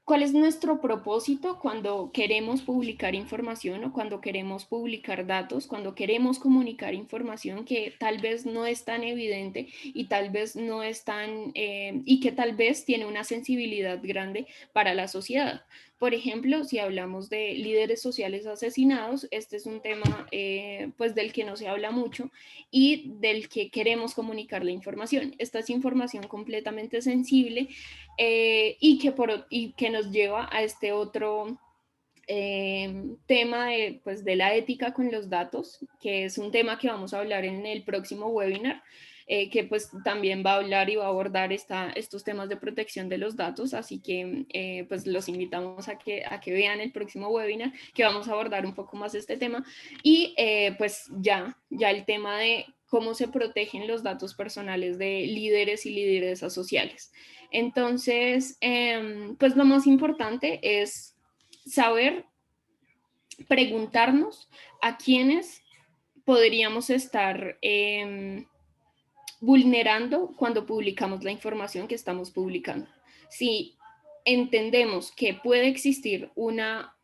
¿cuál es nuestro propósito cuando queremos publicar información o cuando queremos publicar datos, cuando queremos comunicar información que tal vez no es tan evidente y tal vez no es tan, y que tal vez tiene una sensibilidad grande para la sociedad? Por ejemplo, si hablamos de líderes sociales asesinados, este es un tema pues del que no se habla mucho y del que queremos comunicar la información. Esta es información completamente sensible y que nos lleva a este otro tema pues, de la ética con los datos, que es un tema que vamos a hablar en el próximo webinar, que pues también va a hablar y va a abordar estos temas de protección de los datos, así que pues los invitamos a que vean el próximo webinar, que vamos a abordar un poco más este tema, y pues ya el tema de cómo se protegen los datos personales de líderes y lideresas sociales. Entonces, pues lo más importante es saber preguntarnos a quiénes podríamos estar vulnerando cuando publicamos la información que estamos publicando. Si entendemos que puede existir una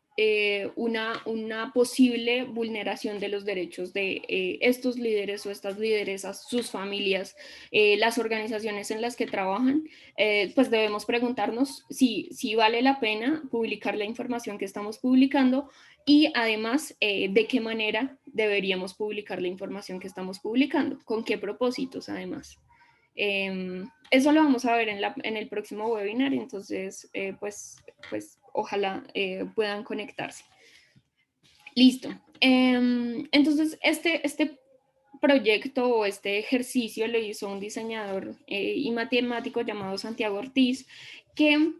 posible vulneración de los derechos de estos líderes o estas lideresas, sus familias, las organizaciones en las que trabajan, pues debemos preguntarnos si vale la pena publicar la información que estamos publicando y además de qué manera deberíamos publicar la información que estamos publicando, con qué propósitos además. Eso lo vamos a ver en el próximo webinar, entonces pues ojalá puedan conectarse. Listo. Entonces este proyecto o este ejercicio lo hizo un diseñador y matemático llamado Santiago Ortiz, que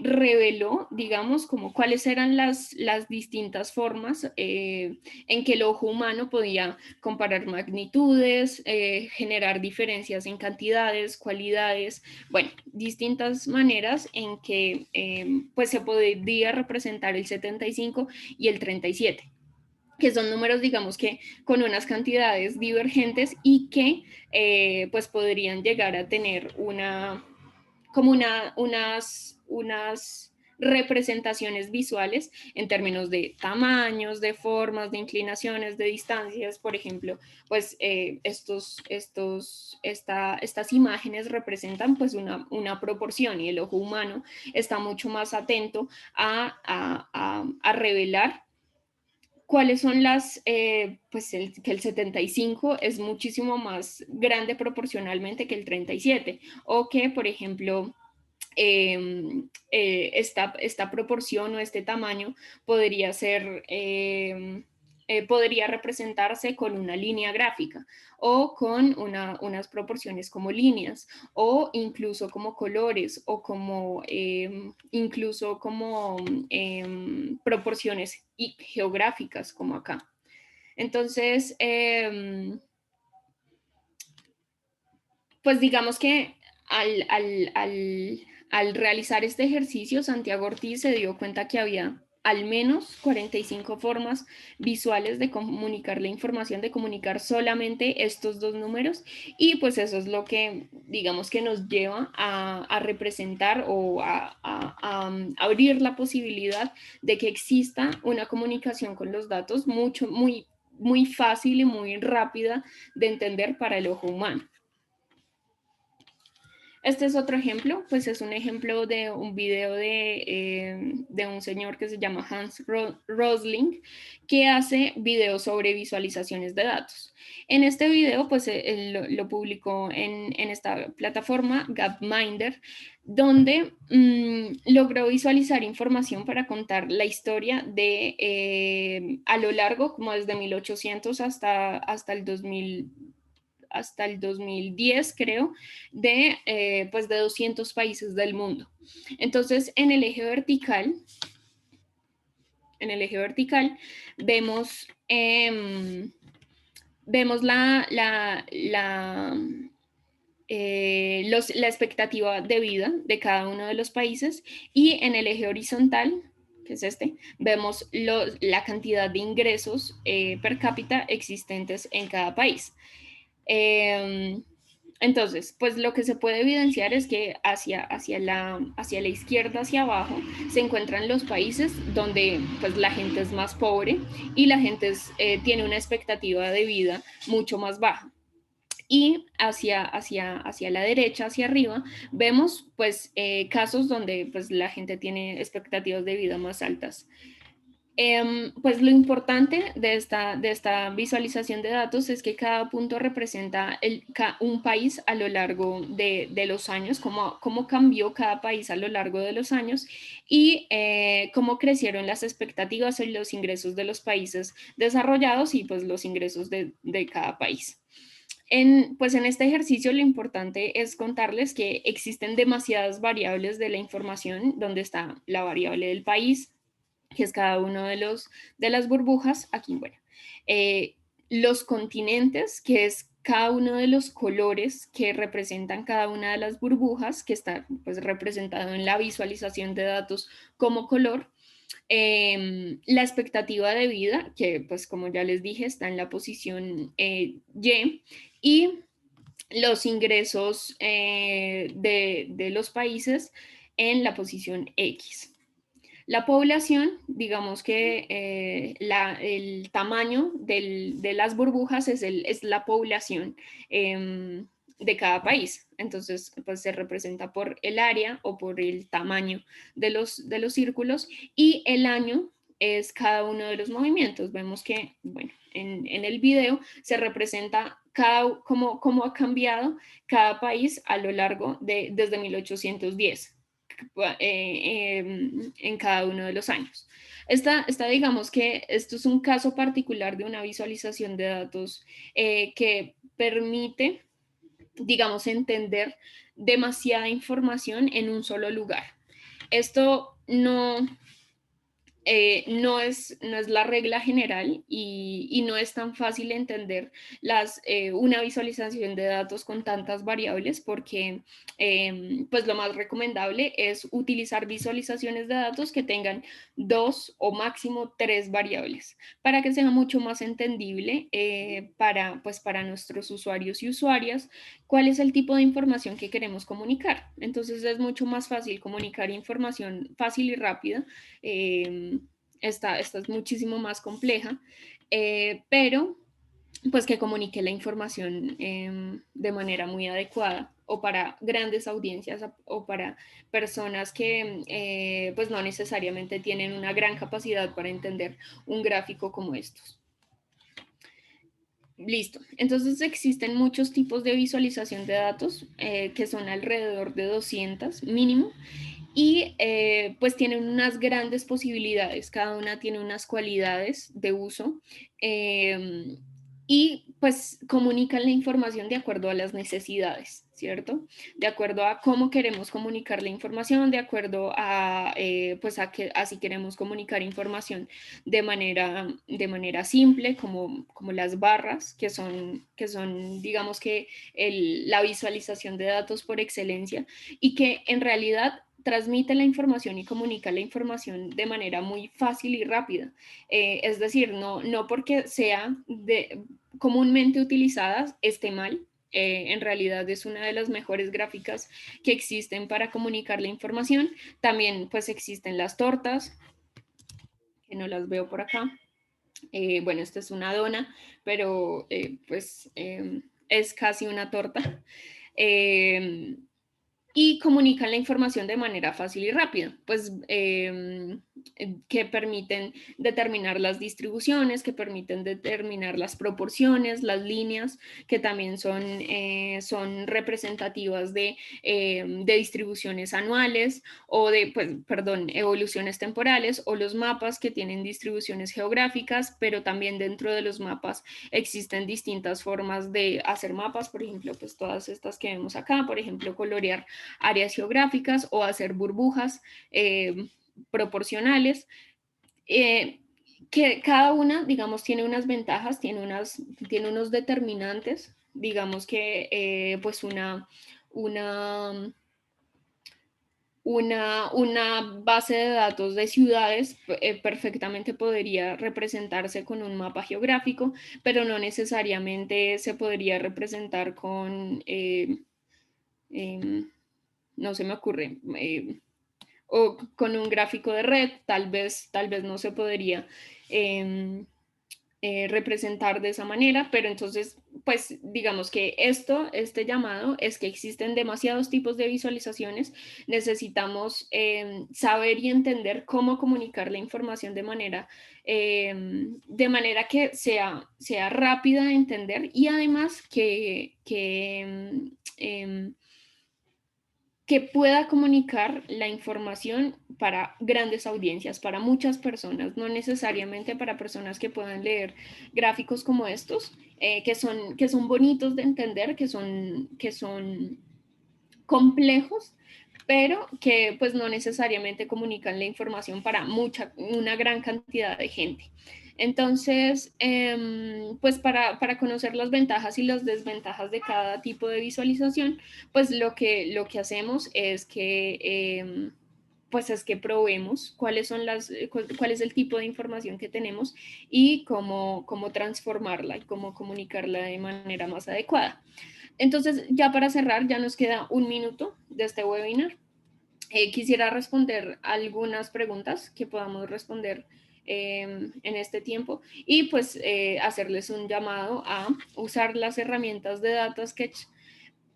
reveló, digamos, como cuáles eran las distintas formas en que el ojo humano podía comparar magnitudes, generar diferencias en cantidades, cualidades, bueno, distintas maneras en que pues se podría representar el 75 y el 37, que son números, digamos que con unas cantidades divergentes y que pues podrían llegar a tener unas representaciones visuales en términos de tamaños, de formas, de inclinaciones, de distancias. Por ejemplo, pues estas imágenes representan pues una proporción, y el ojo humano está mucho más atento a revelar cuáles son pues que el 75 es muchísimo más grande proporcionalmente que el 37, o que, por ejemplo, esta proporción o este tamaño podría podría representarse con una línea gráfica o con unas proporciones como líneas o incluso como colores o como incluso como proporciones geográficas como acá. Entonces, pues digamos que al realizar este ejercicio, Santiago Ortiz se dio cuenta que había al menos 45 formas visuales de comunicar la información, de comunicar solamente estos dos números, y pues eso es lo que digamos que nos lleva a representar o a abrir la posibilidad de que exista una comunicación con los datos muy fácil y muy rápida de entender para el ojo humano. Este es otro ejemplo, pues es un ejemplo de un video de un señor que se llama Hans Rosling, que hace videos sobre visualizaciones de datos. En este video, pues él lo publicó en esta plataforma, Gapminder, donde logró visualizar información para contar la historia de a lo largo, como desde 1800 hasta el 2000, hasta el 2010, creo, pues de 200 países del mundo. Entonces, en el eje vertical vemos, vemos la expectativa de vida de cada uno de los países, y en el eje horizontal, que es este, vemos la cantidad de ingresos per cápita existentes en cada país. Entonces, pues lo que se puede evidenciar es que hacia la izquierda, hacia abajo, se encuentran los países donde pues la gente es más pobre y la gente tiene una expectativa de vida mucho más baja. Y hacia la derecha, hacia arriba, vemos pues casos donde pues la gente tiene expectativas de vida más altas. Pues lo importante de esta visualización de datos es que cada punto representa un país a lo largo de los años, cómo cambió cada país a lo largo de los años, y cómo crecieron las expectativas y los ingresos de los países desarrollados y pues los ingresos de cada país. Pues en este ejercicio lo importante es contarles que existen demasiadas variables de la información, donde está la variable del país, que es cada uno de las burbujas. Aquí, bueno, los continentes, que es cada uno de los colores que representan cada una de las burbujas, que está pues representado en la visualización de datos como color. La expectativa de vida, que pues como ya les dije, está en la posición y los ingresos de los países en la posición X. La población, digamos que el tamaño de las burbujas es la población de cada país. Entonces, pues se representa por el área o por el tamaño de los círculos, y el año es cada uno de los movimientos. Vemos que, bueno, en el video se representa cómo ha cambiado cada país a lo largo desde 1810. En cada uno de los años. Digamos que esto es un caso particular de una visualización de datos que permite, digamos, entender demasiada información en un solo lugar. Esto no es la regla general, y no es tan fácil entender una visualización de datos con tantas variables, porque pues lo más recomendable es utilizar visualizaciones de datos que tengan 2 o máximo 3 variables para que sea mucho más entendible para nuestros usuarios y usuarias cuál es el tipo de información que queremos comunicar. Entonces es mucho más fácil comunicar información fácil y rápida. Esta es muchísimo más compleja, pero pues que comunique la información de manera muy adecuada, o para grandes audiencias o para personas que pues no necesariamente tienen una gran capacidad para entender un gráfico como estos. Listo. Entonces existen muchos tipos de visualización de datos, que son alrededor de 200 mínimo, y pues tienen unas grandes posibilidades, cada una tiene unas cualidades de uso, y pues comunican la información de acuerdo a las necesidades, ¿cierto? De acuerdo a cómo queremos comunicar la información, de acuerdo a pues si queremos comunicar información de manera simple, como las barras, que son digamos que la visualización de datos por excelencia, y que en realidad transmite la información y comunica la información de manera muy fácil y rápida. Es decir, no porque sea comúnmente utilizada esté mal. En realidad es una de las mejores gráficas que existen para comunicar la información. También pues existen las tortas, que no las veo por acá. Bueno, esta es una dona, pero pues es casi una torta. y comunican la información de manera fácil y rápida, pues que permiten determinar las distribuciones, que permiten determinar las proporciones, las líneas, que también son representativas de distribuciones anuales o de, pues, perdón, evoluciones temporales, o los mapas que tienen distribuciones geográficas, pero también dentro de los mapas existen distintas formas de hacer mapas, por ejemplo, pues todas estas que vemos acá, por ejemplo, colorear áreas geográficas o hacer burbujas proporcionales, que cada una, digamos, tiene unas ventajas, tiene unos determinantes, digamos que pues una base de datos de ciudades perfectamente podría representarse con un mapa geográfico, pero no necesariamente se podría representar con, no se me ocurre, o con un gráfico de red, tal vez no se podría representar de esa manera, pero entonces, pues digamos que este llamado es que existen demasiados tipos de visualizaciones, necesitamos saber y entender cómo comunicar la información de manera que sea rápida de entender y además que pueda comunicar la información para grandes audiencias, para muchas personas, no necesariamente para personas que puedan leer gráficos como estos, que son bonitos de entender, que son complejos, pero que pues no necesariamente comunican la información para una gran cantidad de gente. Entonces, pues para conocer las ventajas y las desventajas de cada tipo de visualización, pues lo que hacemos es que pues es que probemos cuál es el tipo de información que tenemos y cómo transformarla y cómo comunicarla de manera más adecuada. Entonces, ya para cerrar, ya nos queda un minuto de este webinar. Quisiera responder algunas preguntas que podamos responder en este tiempo y pues hacerles un llamado a usar las herramientas de DataSketch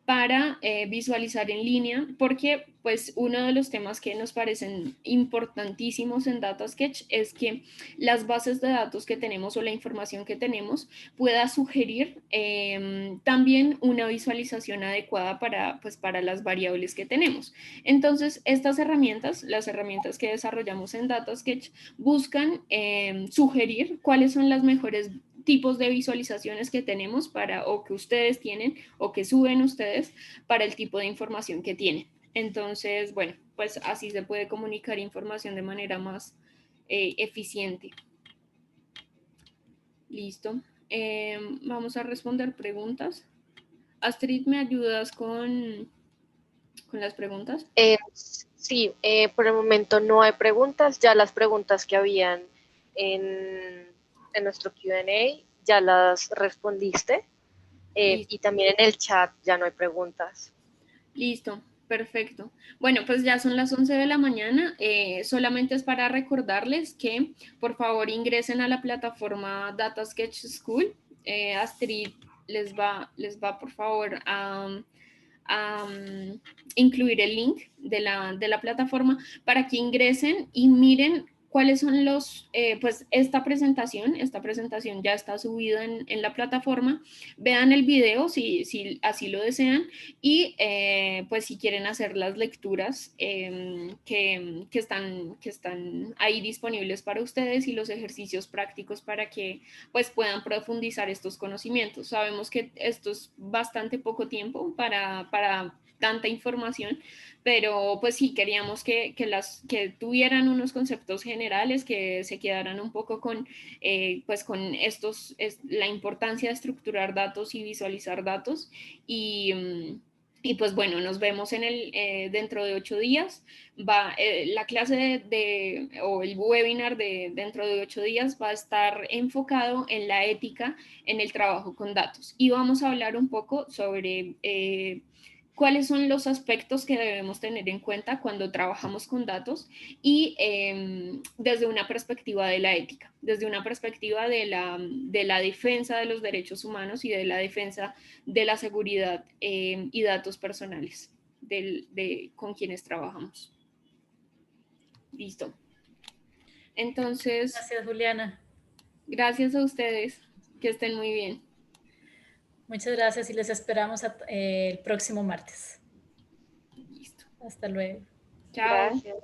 para visualizar en línea, porque pues uno de los temas que nos parecen importantísimos en DataSketch es que las bases de datos que tenemos o la información que tenemos pueda sugerir también una visualización adecuada pues, para las variables que tenemos. Entonces, estas herramientas, las herramientas que desarrollamos en DataSketch, buscan sugerir cuáles son las mejores tipos de visualizaciones que tenemos o que ustedes tienen o que suben ustedes para el tipo de información que tienen. Entonces, bueno, pues así se puede comunicar información de manera más eficiente. Listo. Vamos a responder preguntas. Astrid, ¿me ayudas con las preguntas? Sí, por el momento no hay preguntas. Ya las preguntas que habían en nuestro Q&A ya las respondiste. Y también en el chat ya no hay preguntas. Listo, perfecto. Bueno, pues ya son las 11 de la mañana. Solamente es para recordarles que por favor ingresen a la plataforma DataSketch School. Astrid les va por favor a incluir el link de la plataforma para que ingresen y miren cuáles son pues esta presentación ya está subida en la plataforma, vean el video si así lo desean y pues si quieren hacer las lecturas que están ahí disponibles para ustedes y los ejercicios prácticos para que pues puedan profundizar estos conocimientos. Sabemos que esto es bastante poco tiempo para tanta información, pero pues sí, queríamos que tuvieran unos conceptos generales, que se quedaran un poco pues con la importancia de estructurar datos y visualizar datos y pues bueno, nos vemos dentro de 8 días. La clase o el webinar dentro de 8 días va a estar enfocado en la ética en el trabajo con datos y vamos a hablar un poco sobre cuáles son los aspectos que debemos tener en cuenta cuando trabajamos con datos y desde una perspectiva de la ética, desde una perspectiva de la defensa de los derechos humanos y de la defensa de la seguridad y datos personales. con quienes trabajamos. Listo. Entonces, Gracias, Juliana. gracias a ustedes, que estén muy bien. Muchas gracias y les esperamos el próximo martes. Listo. Hasta luego. Chao. Gracias.